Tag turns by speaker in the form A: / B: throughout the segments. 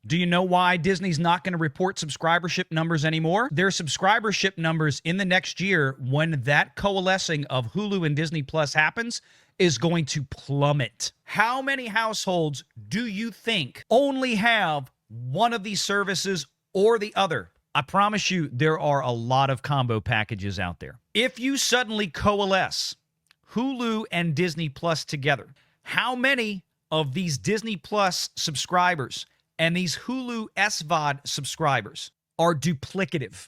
A: Do you know why Disney's not going to report subscribership numbers anymore? Their subscribership numbers in the next year, when that coalescing of Hulu and Disney Plus happens, is going to plummet. How many households do you think only have one of these services or the other? I promise you there are a lot of combo packages out there. If you suddenly coalesce Hulu and Disney Plus together, how many of these Disney Plus subscribers and these Hulu SVOD subscribers are duplicative?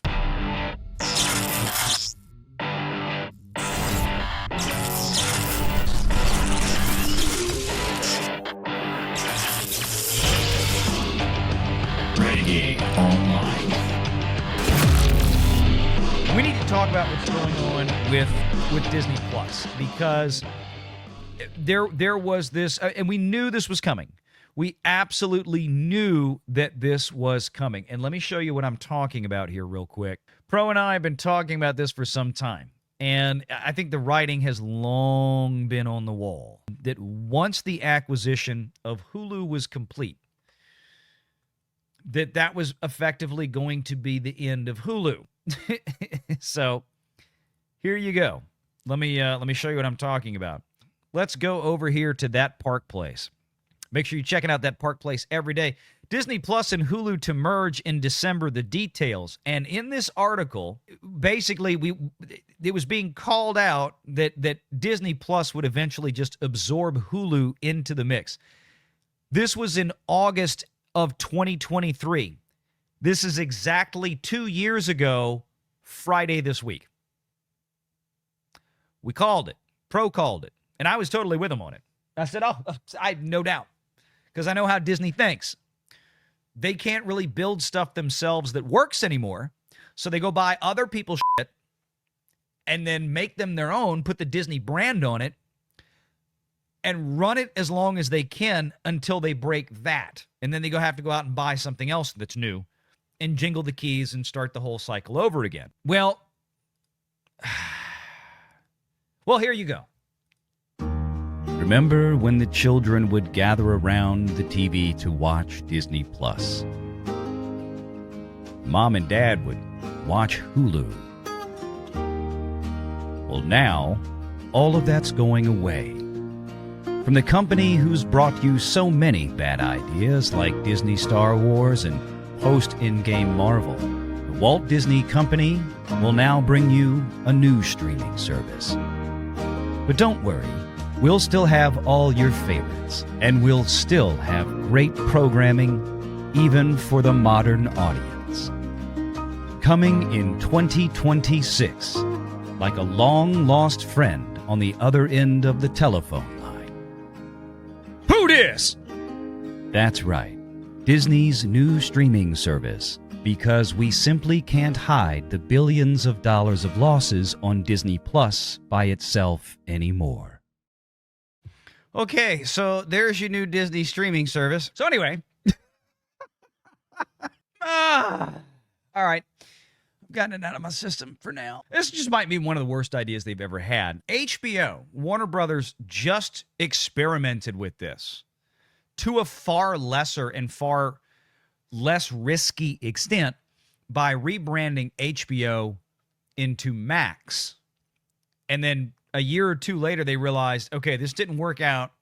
A: Renegade Online. We need to talk about what's going on with Disney Plus, because there was this, and we knew this was coming. We absolutely knew that this was coming. And let me show you what I'm talking about here real quick. Pro and I have been talking about this for some time, and I think the writing has long been on the wall that once the acquisition of Hulu was complete, that was effectively going to be the end of Hulu. So here you go. Let me show you what I'm talking about. Let's go over here to That Park Place. Make sure you're checking out That Park Place every day. Disney Plus and Hulu to merge in December, the details. And in this article, basically, it was being called out that Disney Plus would eventually just absorb Hulu into the mix. This was in August of 2023. This is exactly 2 years ago, Friday this week. We called it. Pro called it. And I was totally with him on it. I said, oh, I have no doubt. Because I know how Disney thinks. They can't really build stuff themselves that works anymore. So they go buy other people's shit and then make them their own, put the Disney brand on it, and run it as long as they can until they break that. And then they have to go out and buy something else that's new and jingle the keys and start the whole cycle over again. Well, here you go. Remember when the children would gather around the TV to watch Disney Plus? Mom and Dad would watch Hulu. Well, now, all of that's going away. From the company who's brought you so many bad ideas like Disney Star Wars and post-in-game Marvel, the Walt Disney Company will now bring you a new streaming service. But don't worry. We'll still have all your favorites, and we'll still have great programming, even for the modern audience. Coming in 2026, like a long-lost friend on the other end of the telephone line. Who dis? That's right, Disney's new streaming service, because we simply can't hide the billions of dollars of losses on Disney Plus by itself anymore. Okay, so there's your new Disney streaming service. So anyway, all right, I've gotten it out of my system for now. This just might be one of the worst ideas they've ever had. HBO, Warner Brothers, just experimented with this to a far lesser and far less risky extent by rebranding HBO into Max. And then a year or two later, they realized, okay, this didn't work out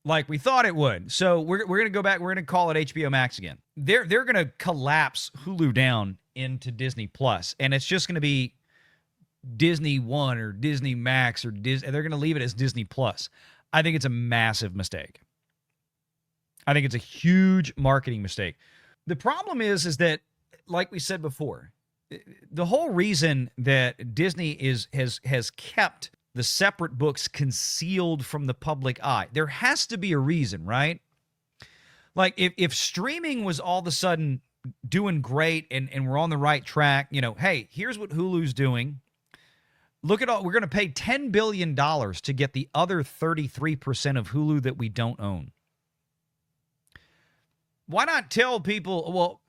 A: like we thought it would. So we're going to go back. We're going to call it HBO Max again. They're going to collapse Hulu down into Disney Plus, and it's just going to be Disney One or Disney Max or Disney. They're going to leave it as Disney Plus. I think it's a massive mistake. I think it's a huge marketing mistake. The problem is that, like we said before, the whole reason that Disney has kept the separate books concealed from the public eye, there has to be a reason, right? Like if streaming was all of a sudden doing great and we're on the right track, hey, here's what Hulu's doing. Look at all, we're going to pay $10 billion to get the other 33% of Hulu that we don't own. Why not tell people, well,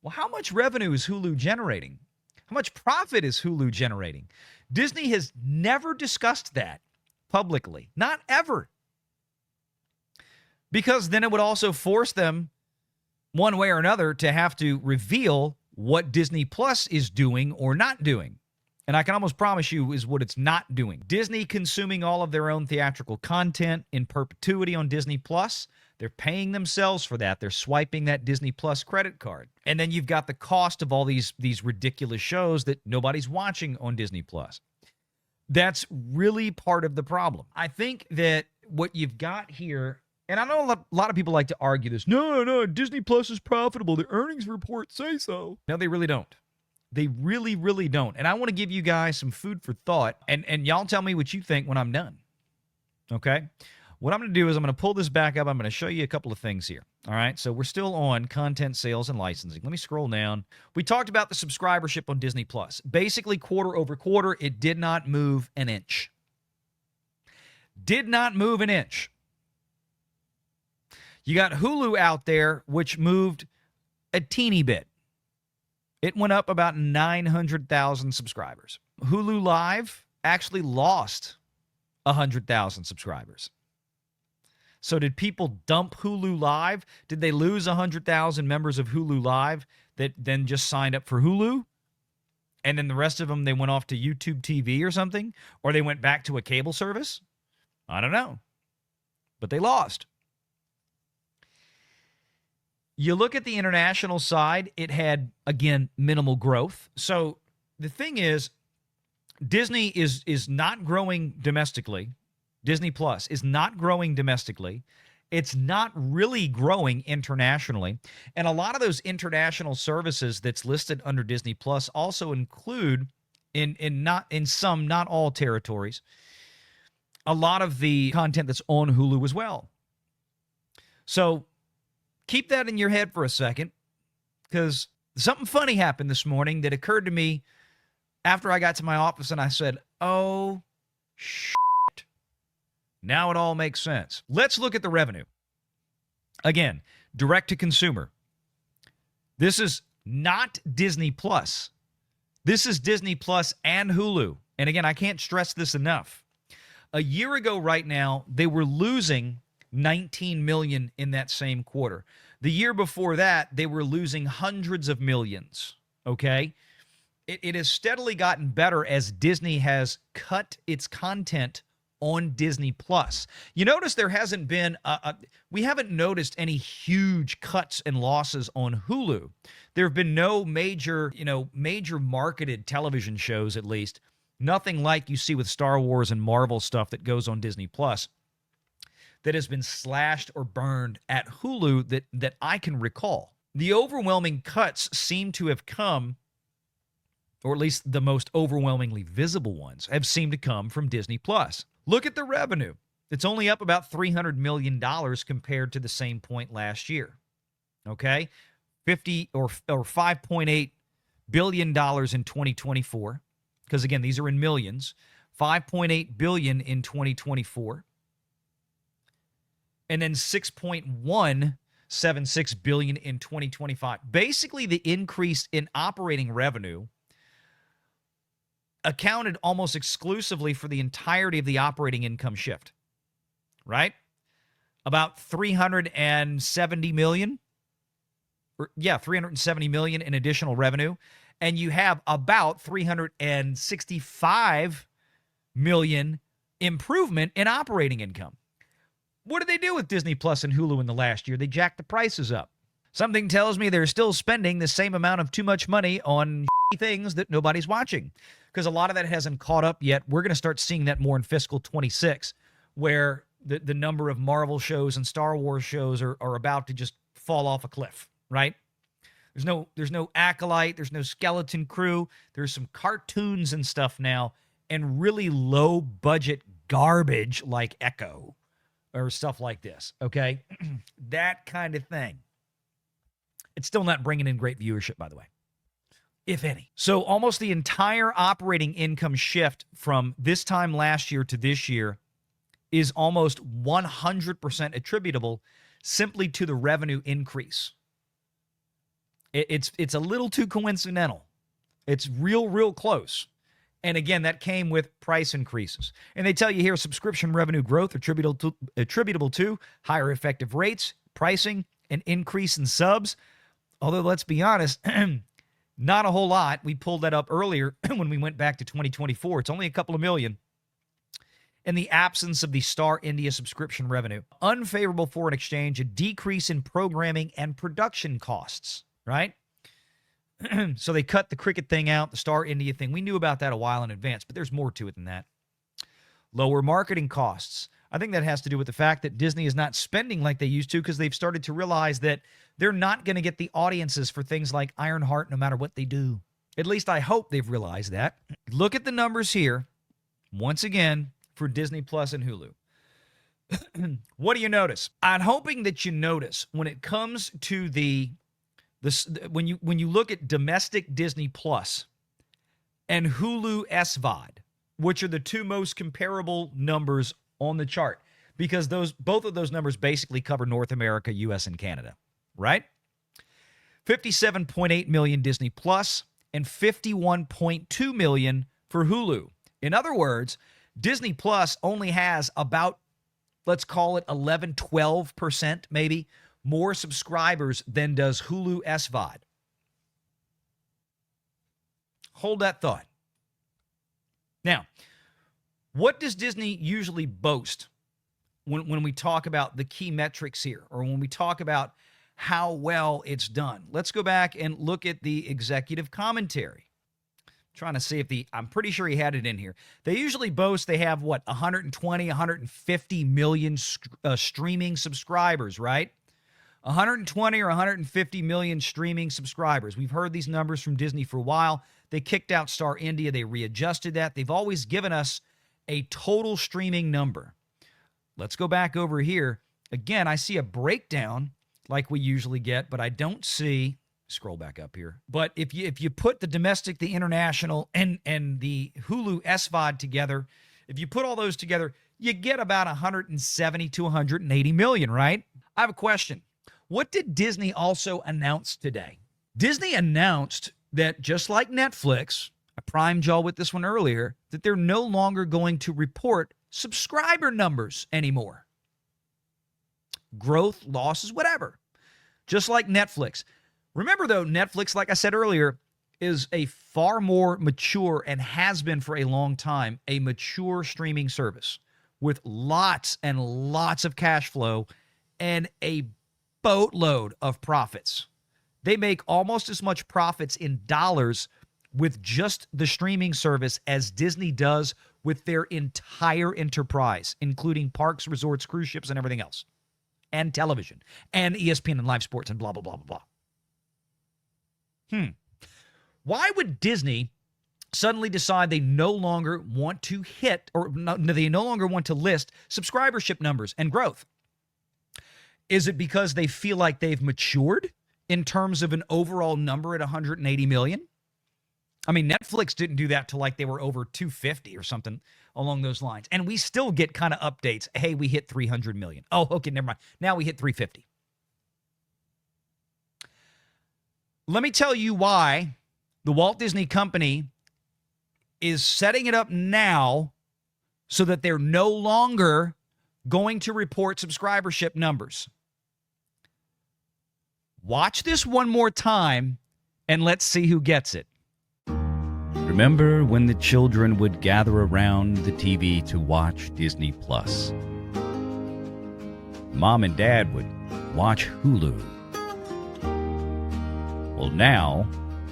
A: how much revenue is Hulu generating? How much profit is Hulu generating? Disney has never discussed that publicly. Not ever. Because then it would also force them one way or another to have to reveal what Disney Plus is doing or not doing. And I can almost promise you is what it's not doing. Disney consuming all of their own theatrical content in perpetuity on Disney Plus. They're paying themselves for that. They're swiping that Disney Plus credit card. And then you've got the cost of all these ridiculous shows that nobody's watching on Disney Plus. That's really part of the problem. I think that what you've got here, and I know a lot of people like to argue this. No, Disney Plus is profitable. The earnings reports say so. No, they really don't. They really, really don't. And I want to give you guys some food for thought, and y'all tell me what you think when I'm done. Okay? What I'm going to do is I'm going to pull this back up. I'm going to show you a couple of things here. All right? So we're still on content sales and licensing. Let me scroll down. We talked about the subscribership on Disney Plus. Basically, quarter over quarter, it did not move an inch. Did not move an inch. You got Hulu out there, which moved a teeny bit. It went up about 900,000 subscribers. Hulu Live actually lost 100,000 subscribers. So did people dump Hulu Live? Did they lose 100,000 members of Hulu Live that then just signed up for Hulu? And then the rest of them, they went off to YouTube TV or something? Or they went back to a cable service? I don't know. But they lost. You look at the international side, it had, again, minimal growth. So the thing is, Disney is not growing domestically. Disney Plus is not growing domestically. It's not really growing internationally. And a lot of those international services that's listed under Disney Plus also include, in some, not all territories, a lot of the content that's on Hulu as well. So keep that in your head for a second, because something funny happened this morning that occurred to me after I got to my office, and I said, oh, shit. Now it all makes sense. Let's look at the revenue. Again, direct to consumer. This is not Disney Plus. This is Disney Plus and Hulu. And again, I can't stress this enough. A year ago right now, they were losing 19 million in that same quarter. The year before that, they were losing hundreds of millions, okay? It has steadily gotten better as Disney has cut its content on Disney Plus. You notice there hasn't been we haven't noticed any huge cuts and losses on Hulu. There have been no major marketed television shows, at least. Nothing like you see with Star Wars and Marvel stuff that goes on Disney Plus that has been slashed or burned at Hulu that I can recall. The overwhelming cuts seem to have come, or at least the most overwhelmingly visible ones, have seemed to come from Disney Plus. Look at the revenue. It's only up about $300 million compared to the same point last year. Okay? $5.8 billion in 2024. Because again, these are in millions. $5.8 billion in 2024. And then $6.176 billion in 2025. Basically, the increase in operating revenue accounted almost exclusively for the entirety of the operating income shift, right? About 370 million. 370 million in additional revenue. And you have about 365 million improvement in operating income. What did they do with Disney Plus and Hulu in the last year? They jacked the prices up. Something tells me they're still spending the same amount of too much money on things that nobody's watching, because a lot of that hasn't caught up yet. We're going to start seeing that more in fiscal 26, where the number of Marvel shows and Star Wars shows are about to just fall off a cliff, right? There's no Acolyte, there's no Skeleton Crew, there's some cartoons and stuff now, and really low budget garbage like Echo or stuff like this, okay? That kind of thing. It's still not bringing in great viewership, by the way, if any. So almost the entire operating income shift from this time last year to this year is almost 100% attributable simply to the revenue increase. It's a little too coincidental. It's real close. And again, that came with price increases. And they tell you here, subscription revenue growth attributable to higher effective rates, pricing, an increase in subs. Although, let's be honest, not a whole lot. We pulled that up earlier when we went back to 2024. It's only a couple of million in the absence of the Star India subscription revenue. Unfavorable foreign exchange, a decrease in programming and production costs, right? So they cut the cricket thing out, the Star India thing. We knew about that a while in advance, but there's more to it than that. Lower marketing costs. I think that has to do with the fact that Disney is not spending like they used to because they've started to realize that they're not going to get the audiences for things like Ironheart no matter what they do. At least I hope they've realized that. Look at the numbers here, once again, for Disney Plus and Hulu. What do you notice? I'm hoping that you notice when it comes to when you look at domestic Disney Plus and Hulu SVOD, which are the two most comparable numbers on the chart, because both of those numbers basically cover North America, US, and Canada, right? 57.8 million Disney Plus and 51.2 million for Hulu. In other words, Disney Plus only has about, let's call it 11-12% maybe, more subscribers than does Hulu SVOD. Hold that thought. Now, what does Disney usually boast when we talk about the key metrics here, or when we talk about how well it's done? Let's go back and look at the executive commentary. Trying to see if I'm pretty sure he had it in here. They usually boast they have, 120, 150 million streaming subscribers, right? 120 or 150 million streaming subscribers. We've heard these numbers from Disney for a while. They kicked out Star India. They readjusted that. They've always given us a total streaming number. Let's go back over here. Again, I see a breakdown like we usually get, but I don't see, scroll back up here. But if you put the domestic, the international, and the Hulu SVOD together, if you put all those together, you get about 170 to 180 million, right? I have a question. What did Disney also announce today? Disney announced that just like Netflix, I primed y'all with this one earlier, that they're no longer going to report subscriber numbers anymore. Growth, losses, whatever. Just like Netflix. Remember, though, Netflix, like I said earlier, is a far more mature, and has been for a long time, a mature streaming service with lots and lots of cash flow and a boatload of profits. They make almost as much profits in dollars with just the streaming service as Disney does with their entire enterprise, including parks, resorts, cruise ships, and everything else, and television, and ESPN and live sports, and blah, blah, blah, blah, blah. Why would Disney suddenly decide they no longer want to they no longer want to list subscribership numbers and growth? Is it because they feel like they've matured in terms of an overall number at 180 million? I mean, Netflix didn't do that till like they were over 250 or something along those lines. And we still get kind of updates. Hey, we hit 300 million. Oh, okay, never mind. Now we hit 350. Let me tell you why the Walt Disney Company is setting it up now so that they're no longer going to report subscribership numbers. Watch this one more time and let's see who gets it. Remember when the children would gather around the TV to watch Disney Plus? Mom and Dad would watch Hulu. Well, now,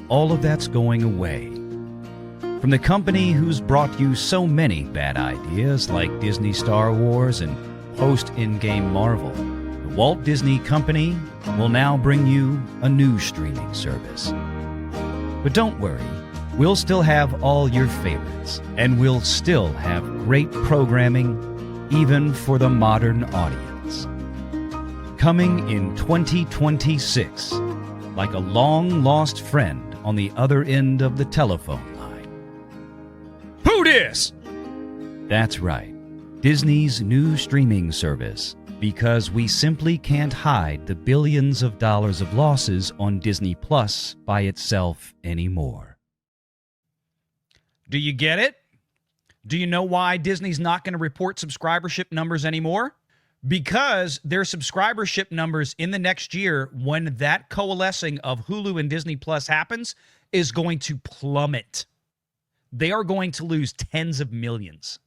A: all of that's going away. From the company who's brought you so many bad ideas like Disney Star Wars and post-in-game Marvel, the Walt Disney Company will now bring you a new streaming service. But don't worry, we'll still have all your favorites, and we'll still have great programming, even for the modern audience. Coming in 2026, like a long-lost friend on the other end of the telephone line. Who dis? That's right, Disney's new streaming service, because we simply can't hide the billions of dollars of losses on Disney Plus by itself anymore. Do you get it? Do you know why Disney's not going to report subscribership numbers anymore? because their subscribership numbers in the next year, when that coalescing of Hulu and Disney Plus happens, is going to plummet. They are going to lose tens of millions.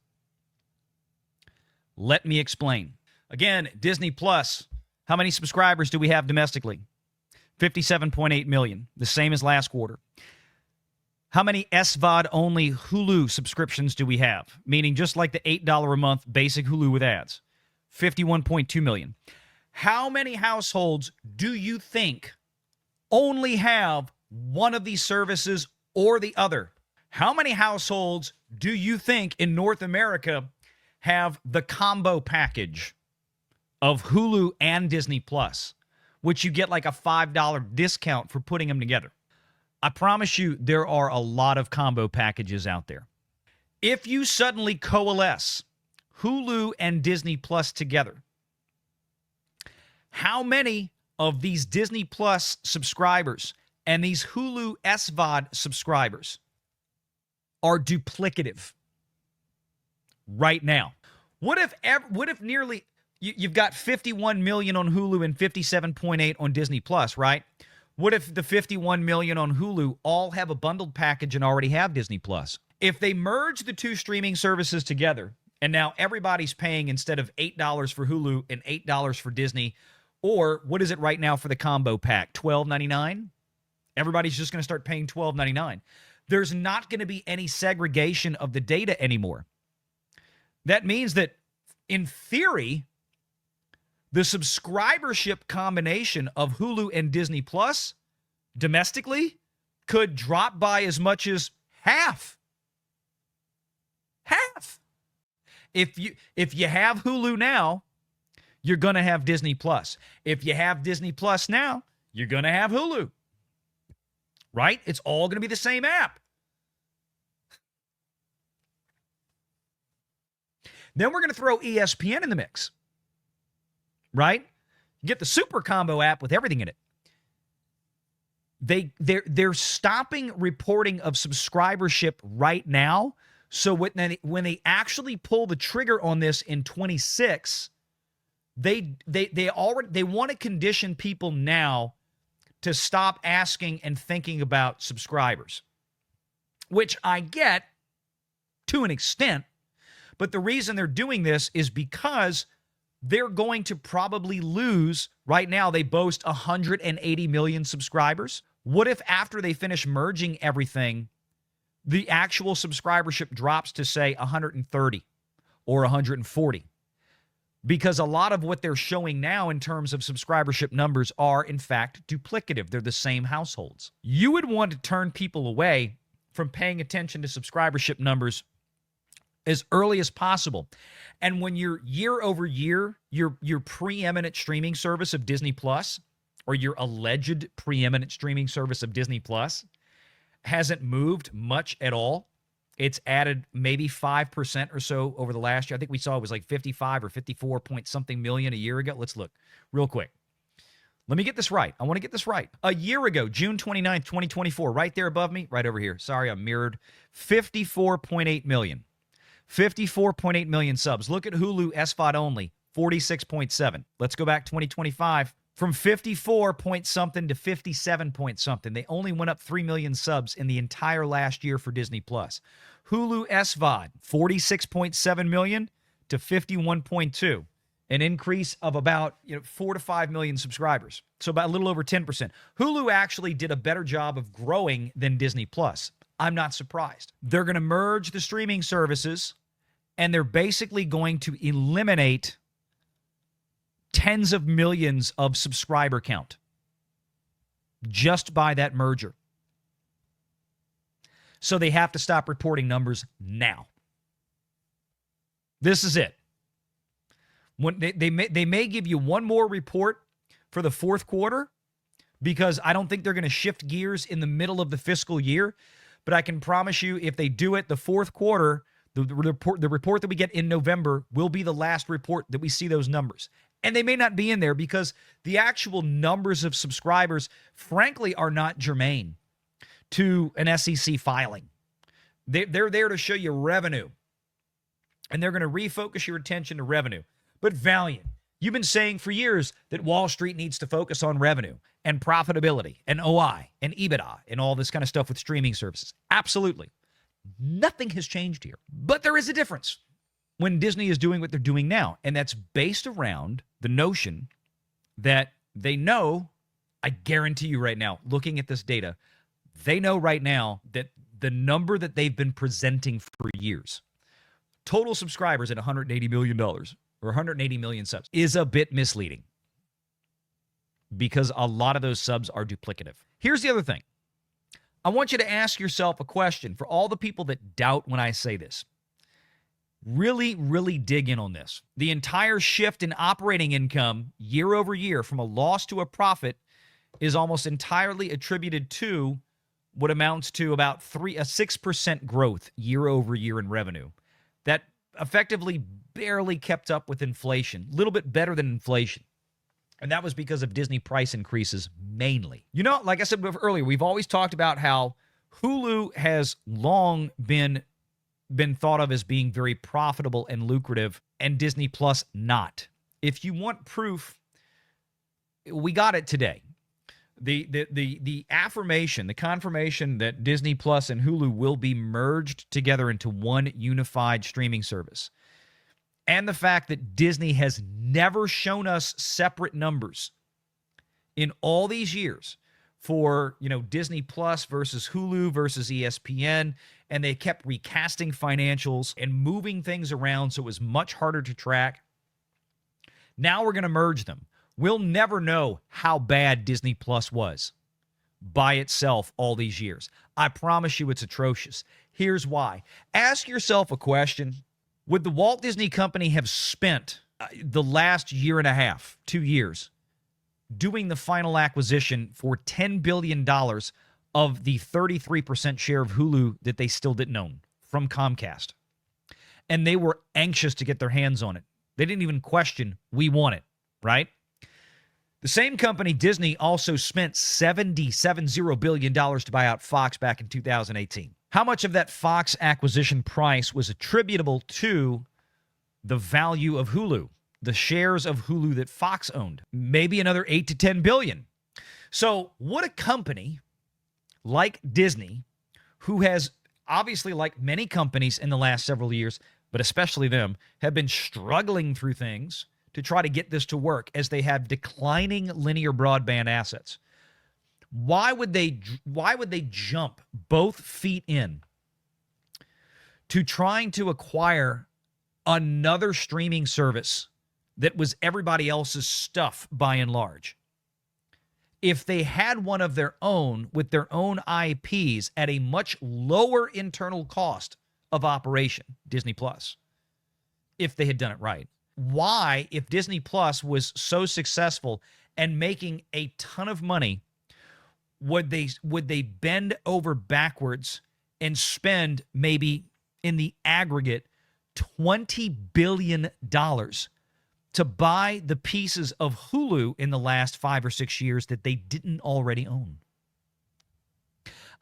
A: Let me explain. Again, Disney Plus, how many subscribers do we have domestically? 57.8 million, the same as last quarter. How many SVOD-only Hulu subscriptions do we have? Meaning just like the $8 a month basic Hulu with ads. 51.2 million. How many households do you think only have one of these services or the other? How many households do you think in North America have the combo package of Hulu and Disney Plus, which you get like a $5 discount for putting them together? I promise you there are a lot of combo packages out there. If you suddenly coalesce Hulu and Disney Plus together, how many of these Disney Plus subscribers and these Hulu SVOD subscribers are duplicative right now? What if nearly you've got 51 million on Hulu and 57.8 on Disney Plus, right? What if the 51 million on Hulu all have a bundled package and already have Disney Plus? If they merge the two streaming services together, and now everybody's paying, instead of $8 for Hulu and $8 for Disney, or what is it right now for the combo pack, $12.99? Everybody's just going to start paying $12.99. There's not going to be any segregation of the data anymore. That means that, in theory, the subscribership combination of Hulu and Disney Plus domestically could drop by as much as half. Half. If you have Hulu now, you're going to have Disney Plus. If you have Disney Plus now, you're going to have Hulu. Right? It's all going to be the same app. Then we're going to throw ESPN in the mix. Right? You get the super combo app with everything in it. They're stopping reporting of subscribership right now. So when they actually pull the trigger on this in 26, they want to condition people now to stop asking and thinking about subscribers, which I get to an extent. But the reason they're doing this is because they're going to probably lose. Right now, they boast 180 million subscribers. What if after they finish merging everything, the actual subscribership drops to, say, 130 or 140? Because a lot of what they're showing now in terms of subscribership numbers are, in fact, duplicative. They're the same households. You would want to turn people away from paying attention to subscribership numbers as early as possible. And when your year over year, your preeminent streaming service of Disney Plus, or your alleged preeminent streaming service of Disney Plus, hasn't moved much at all. It's added maybe 5% or so over the last year. I think we saw it was like 55 or 54 point something million a year ago. Let's look real quick. Let me get this right. I want to get this right. A year ago, June 29th, 2024, right there above me, right over here. Sorry, I'm mirrored. 54.8 million. 54.8 million subs. Look at Hulu SVOD only, 46.7. Let's go back 2025. From 54 point something to 57 point something. They only went up 3 million subs in the entire last year for Disney Plus. Hulu SVOD, 46.7 million to 51.2. An increase of about 4 to 5 million subscribers. So about a little over 10%. Hulu actually did a better job of growing than Disney Plus. I'm not surprised. They're going to merge the streaming services, and they're basically going to eliminate tens of millions of subscriber count just by that merger. So they have to stop reporting numbers now. This is it. When they may give you one more report for the fourth quarter, because I don't think they're going to shift gears in the middle of the fiscal year. But I can promise you, if they do it, the fourth quarter, the report that we get in November will be the last report that we see those numbers. And they may not be in there because the actual numbers of subscribers, frankly, are not germane to an SEC filing. They're there to show you revenue. And they're going to refocus your attention to revenue. But Valiant, You've been saying for years that Wall Street needs to focus on revenue and profitability and OI and EBITDA and all this kind of stuff with streaming services. Absolutely. Nothing has changed here. But there is a difference when Disney is doing what they're doing now. And that's based around the notion that they know, I guarantee you right now, looking at this data, they know right now that the number that they've been presenting for years, total subscribers at $180 million or 180 million subs, is a bit misleading because a lot of those subs are duplicative. Here's the other thing. I want you to ask yourself a question for all the people that doubt when I say this. Really, really dig in on this. The entire shift in operating income year over year from a loss to a profit is almost entirely attributed to what amounts to about 6% growth year over year in revenue. That effectively barely kept up with inflation, a little bit better than inflation. And that was because of Disney price increases mainly. You know, like I said earlier, we've always talked about how Hulu has long been thought of as being very profitable and lucrative, and Disney Plus not. If you want proof, we got it today. The affirmation, the confirmation that Disney Plus and Hulu will be merged together into one unified streaming service. And the fact that Disney has never shown us separate numbers in all these years for, Disney Plus versus Hulu versus ESPN, and they kept recasting financials and moving things around so it was much harder to track. Now we're going to merge them. We'll never know how bad Disney Plus was by itself all these years. I promise you it's atrocious. Here's why. Ask yourself a question. Would the Walt Disney Company have spent the last year and a half, 2 years, doing the final acquisition for $10 billion of the 33% share of Hulu that they still didn't own from Comcast? And they were anxious to get their hands on it. They didn't even question, we want it, right? The same company, Disney, also spent $70 billion to buy out Fox back in 2018. How much of that Fox acquisition price was attributable to the value of Hulu, the shares of Hulu that Fox owned? Maybe another $8 to $10 billion. So would a company like Disney, who has obviously, like many companies in the last several years, but especially them, have been struggling through things to try to get this to work as they have declining linear broadband assets, why would they jump both feet in to trying to acquire another streaming service that was everybody else's stuff by and large? If they had one of their own with their own IPs at a much lower internal cost of operation, Disney Plus, if they had done it right. Why, if Disney Plus was so successful and making a ton of money, would they bend over backwards and spend maybe in the aggregate $20 billion to buy the pieces of Hulu in the last 5 or 6 years that they didn't already own?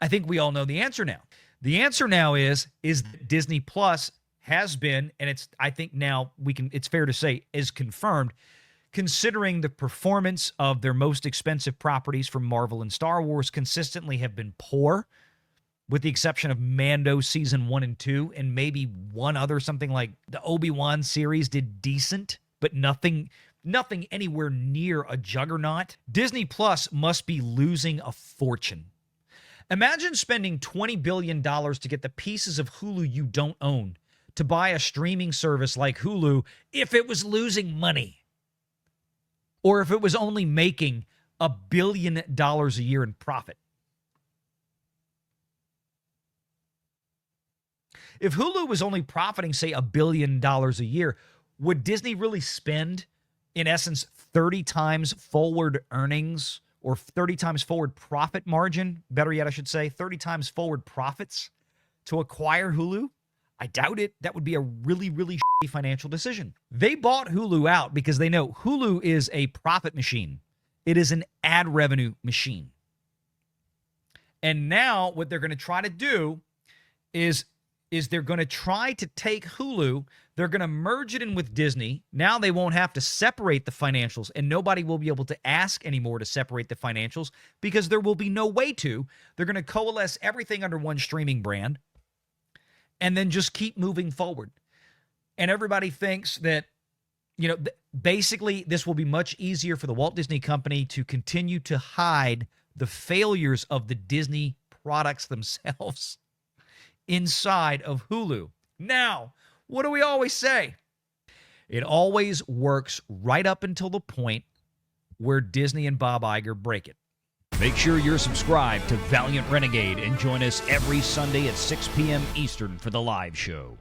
A: I think we all know the answer now. The answer now is that Disney Plus has been, and it's fair to say is confirmed, considering the performance of their most expensive properties from Marvel and Star Wars consistently have been poor, with the exception of Mando season 1 and 2, and maybe one other, something like the Obi-Wan series did decent, but nothing anywhere near a juggernaut. Disney Plus must be losing a fortune. Imagine spending $20 billion to get the pieces of Hulu you don't own to buy a streaming service like Hulu if it was losing money, or if it was only making $1 billion a year in profit. If Hulu was only profiting, say, $1 billion a year, would Disney really spend, in essence, 30 times forward earnings, or 30 times forward profit margin? Better yet, I should say, 30 times forward profits to acquire Hulu? I doubt it. That would be a really, really shitty financial decision. They bought Hulu out because they know Hulu is a profit machine. It is an ad revenue machine. And now what they're going to try to do is is they're going to try to take Hulu, they're going to merge it in with Disney. Now they won't have to separate the financials, and nobody will be able to ask anymore to separate the financials because there will be no way to. They're going to coalesce everything under one streaming brand and then just keep moving forward. And everybody thinks that, basically this will be much easier for the Walt Disney Company to continue to hide the failures of the Disney products themselves inside of Hulu. Now, what do we always say? It always works right up until the point where Disney and Bob Iger break it. Make sure you're subscribed to Valiant Renegade and join us every Sunday at 6 p.m. Eastern for the live show.